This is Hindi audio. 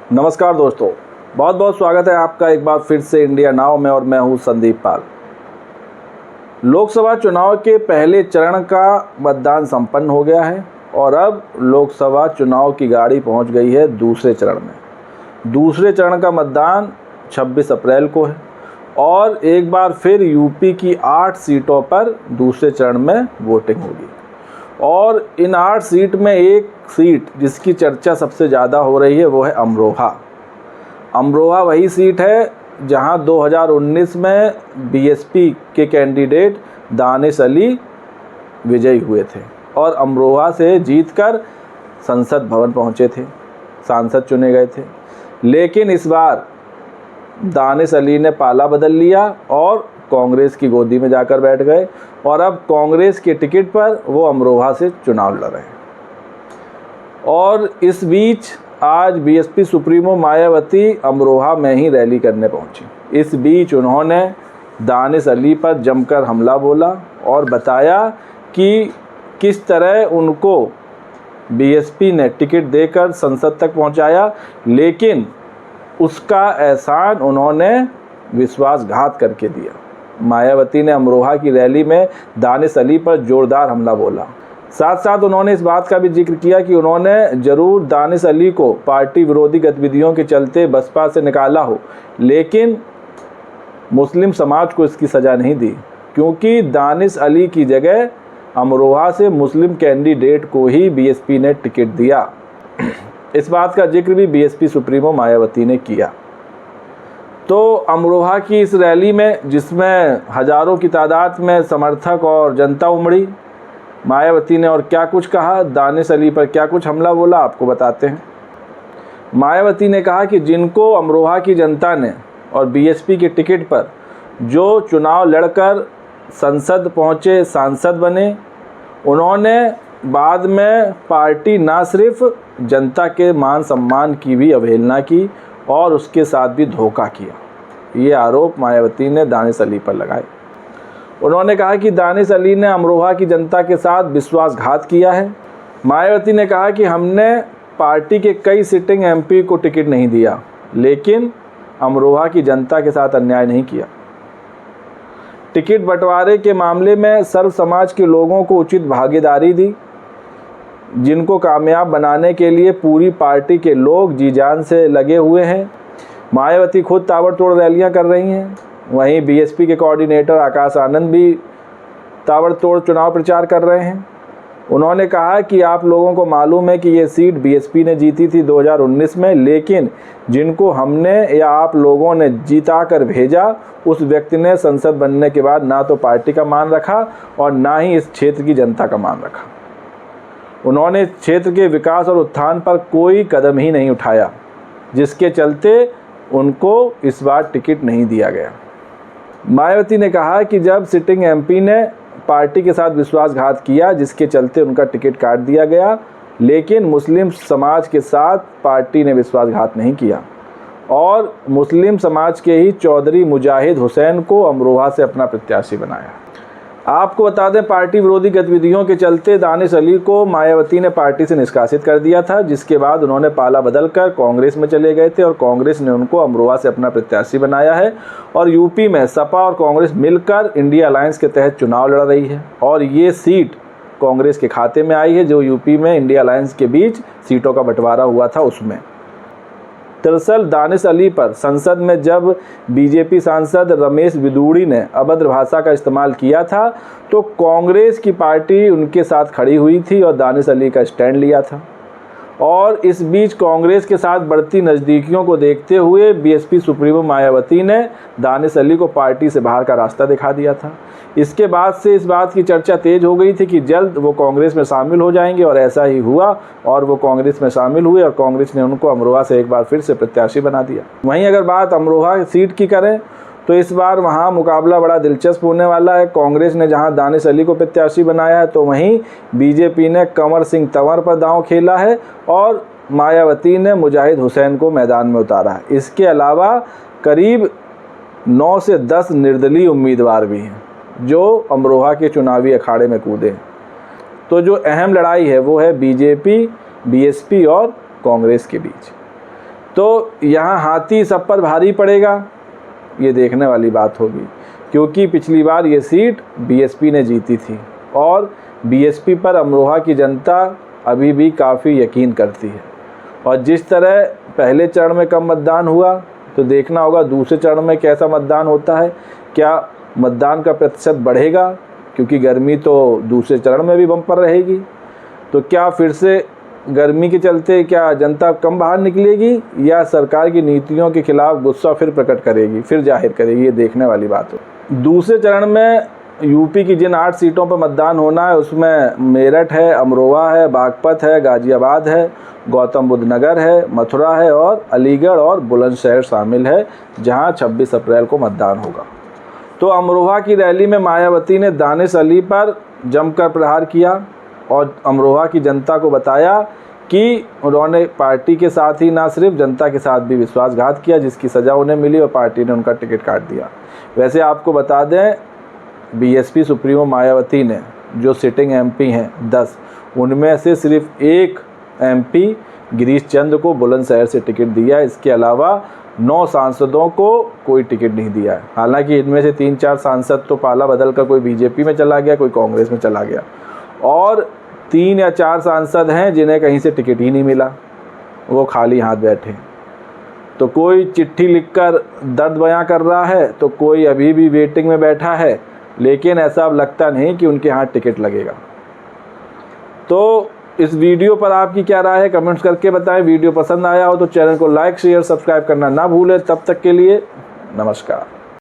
नमस्कार दोस्तों, बहुत बहुत स्वागत है आपका एक बार फिर से इंडिया नाउ में और मैं हूं संदीप पाल। लोकसभा चुनाव के पहले चरण का मतदान संपन्न हो गया है और अब लोकसभा चुनाव की गाड़ी पहुंच गई है दूसरे चरण में। दूसरे चरण का मतदान 26 अप्रैल को है और एक बार फिर यूपी की 8 सीटों पर दूसरे चरण में वोटिंग होगी और इन 8 सीट में एक सीट जिसकी चर्चा सबसे ज़्यादा हो रही है वो है अमरोहा। अमरोहा वही सीट है जहां 2019 में बीएसपी के कैंडिडेट दानिश अली विजयी हुए थे और अमरोहा से जीतकर संसद भवन पहुंचे थे, सांसद चुने गए थे। लेकिन इस बार दानिश अली ने पाला बदल लिया और कांग्रेस की गोदी में जाकर बैठ गए और अब कांग्रेस के टिकट पर वो अमरोहा से चुनाव लड़ रहे हैं। और इस बीच आज बीएसपी सुप्रीमो मायावती अमरोहा में ही रैली करने पहुंची। इस बीच उन्होंने दानिश अली पर जमकर हमला बोला और बताया कि किस तरह उनको बीएसपी ने टिकट देकर संसद तक पहुंचाया, लेकिन उसका एहसान उन्होंने विश्वासघात करके दिया। मायावती ने अमरोहा की रैली में दानिश अली पर जोरदार हमला बोला। साथ साथ उन्होंने इस बात का भी जिक्र किया कि उन्होंने ज़रूर दानिश अली को पार्टी विरोधी गतिविधियों के चलते बसपा से निकाला हो, लेकिन मुस्लिम समाज को इसकी सज़ा नहीं दी, क्योंकि दानिश अली की जगह अमरोहा से मुस्लिम कैंडिडेट को ही बीएसपी ने टिकट दिया। इस बात का जिक्र भी बीएसपी सुप्रीमो मायावती ने किया। तो अमरोहा की इस रैली में, जिसमें हज़ारों की तादाद में समर्थक और जनता उमड़ी, मायावती ने और क्या कुछ कहा, दानिश अली पर क्या कुछ हमला बोला, आपको बताते हैं। मायावती ने कहा कि जिनको अमरोहा की जनता ने और बीएसपी के टिकट पर जो चुनाव लड़कर संसद पहुंचे, सांसद बने, उन्होंने बाद में पार्टी ना सिर्फ जनता के मान सम्मान की भी अवहेलना की और उसके साथ भी धोखा किया। ये आरोप मायावती ने दानिश अली पर लगाए। उन्होंने कहा कि दानिश अली ने अमरोहा की जनता के साथ विश्वासघात किया है। मायावती ने कहा कि हमने पार्टी के कई सिटिंग एमपी को टिकट नहीं दिया, लेकिन अमरोहा की जनता के साथ अन्याय नहीं किया। टिकट बंटवारे के मामले में सर्व समाज के लोगों को उचित भागीदारी दी, जिनको कामयाब बनाने के लिए पूरी पार्टी के लोग जी जान से लगे हुए हैं। मायावती खुद ताबड़तोड़ रैलियां कर रही हैं, वहीं बीएसपी के कोऑर्डिनेटर आकाश आनंद भी ताबड़तोड़ चुनाव प्रचार कर रहे हैं। उन्होंने कहा कि आप लोगों को मालूम है कि ये सीट बीएसपी ने जीती थी 2019 में, लेकिन जिनको हमने या आप लोगों ने जीता कर भेजा, उस व्यक्ति ने संसद बनने के बाद ना तो पार्टी का मान रखा और ना ही इस क्षेत्र की जनता का मान रखा। उन्होंने क्षेत्र के विकास और उत्थान पर कोई कदम ही नहीं उठाया, जिसके चलते उनको इस बार टिकट नहीं दिया गया। मायावती ने कहा कि जब सिटिंग एमपी ने पार्टी के साथ विश्वासघात किया, जिसके चलते उनका टिकट काट दिया गया, लेकिन मुस्लिम समाज के साथ पार्टी ने विश्वासघात नहीं किया और मुस्लिम समाज के ही चौधरी मुजाहिद हुसैन को अमरोहा से अपना प्रत्याशी बनाया। आपको बता दें, पार्टी विरोधी गतिविधियों के चलते दानिश अली को मायावती ने पार्टी से निष्कासित कर दिया था, जिसके बाद उन्होंने पाला बदलकर कांग्रेस में चले गए थे और कांग्रेस ने उनको अमरोहा से अपना प्रत्याशी बनाया है और यूपी में सपा और कांग्रेस मिलकर इंडिया अलायंस के तहत चुनाव लड़ रही है और ये सीट कांग्रेस के खाते में आई है, जो यूपी में इंडिया अलायंस के बीच सीटों का बंटवारा हुआ था उसमें। दरअसल दानिश अली पर संसद में जब बीजेपी सांसद रमेश बिदूड़ी ने अभद्र भाषा का इस्तेमाल किया था, तो कांग्रेस की पार्टी उनके साथ खड़ी हुई थी और दानिश अली का स्टैंड लिया था। और इस बीच कांग्रेस के साथ बढ़ती नज़दीकियों को देखते हुए बीएसपी सुप्रीमो मायावती ने दानिश अली को पार्टी से बाहर का रास्ता दिखा दिया था। इसके बाद से इस बात की चर्चा तेज हो गई थी कि जल्द वो कांग्रेस में शामिल हो जाएंगे और ऐसा ही हुआ और वो कांग्रेस में शामिल हुए और कांग्रेस ने उनको अमरोहा से एक बार फिर से प्रत्याशी बना दिया। वहीं अगर बात अमरोहा सीट की करें तो इस बार वहाँ मुकाबला बड़ा दिलचस्प होने वाला है। कांग्रेस ने जहाँ दानिश अली को प्रत्याशी बनाया है, तो वहीं बीजेपी ने कंवर सिंह तंवर पर दांव खेला है और मायावती ने मुजाहिद हुसैन को मैदान में उतारा है। इसके अलावा करीब 9 से 10 निर्दलीय उम्मीदवार भी हैं जो अमरोहा के चुनावी अखाड़े में कूदे हैं। तो जो अहम लड़ाई है वो है बीजेपी, बीएसपी और कांग्रेस के बीच। तो यहाँ हाथी सब पर भारी पड़ेगा, ये देखने वाली बात होगी, क्योंकि पिछली बार ये सीट बीएसपी ने जीती थी और बीएसपी पर अमरोहा की जनता अभी भी काफ़ी यकीन करती है। और जिस तरह पहले चरण में कम मतदान हुआ, तो देखना होगा दूसरे चरण में कैसा मतदान होता है। क्या मतदान का प्रतिशत बढ़ेगा, क्योंकि गर्मी तो दूसरे चरण में भी बम्पर रहेगी। तो क्या फिर से गर्मी के चलते क्या जनता कम बाहर निकलेगी, या सरकार की नीतियों के खिलाफ गुस्सा फिर प्रकट करेगी, फिर जाहिर करेगी, ये देखने वाली बात है। दूसरे चरण में यूपी की जिन 8 सीटों पर मतदान होना है, उसमें मेरठ है, अमरोहा है, बागपत है, गाजियाबाद है, गौतम बुद्ध नगर है, मथुरा है और अलीगढ़ और बुलंदशहर शामिल है, जहां 26 अप्रैल को मतदान होगा। तो अमरोहा की रैली में मायावती ने दानिश अली पर जमकर प्रहार किया और अमरोहा की जनता को बताया कि उन्होंने पार्टी के साथ ही ना सिर्फ जनता के साथ भी विश्वासघात किया, जिसकी सज़ा उन्हें मिली और पार्टी ने उनका टिकट काट दिया। वैसे आपको बता दें, बीएसपी सुप्रीमो मायावती ने जो सिटिंग एमपी हैं 10, उनमें से सिर्फ एक एमपी गिरीश चंद्र को बुलंदशहर से टिकट दिया। इसके अलावा 9 सांसदों को कोई टिकट नहीं दिया है। हालांकि इनमें से 3-4 सांसद तो पाला बदल कर कोई बीजेपी में चला गया, कोई कांग्रेस में चला गया, और 3 या 4 सांसद हैं जिन्हें कहीं से टिकट ही नहीं मिला, वो खाली हाथ बैठे। तो कोई चिट्ठी लिखकर दर्द बयां कर रहा है, तो कोई अभी भी वेटिंग में बैठा है, लेकिन ऐसा अब लगता नहीं कि उनके हाथ टिकट लगेगा। तो इस वीडियो पर आपकी क्या राय है, कमेंट्स करके बताएं। वीडियो पसंद आया हो तो चैनल को लाइक शेयर सब्सक्राइब करना ना भूलें। तब तक के लिए नमस्कार।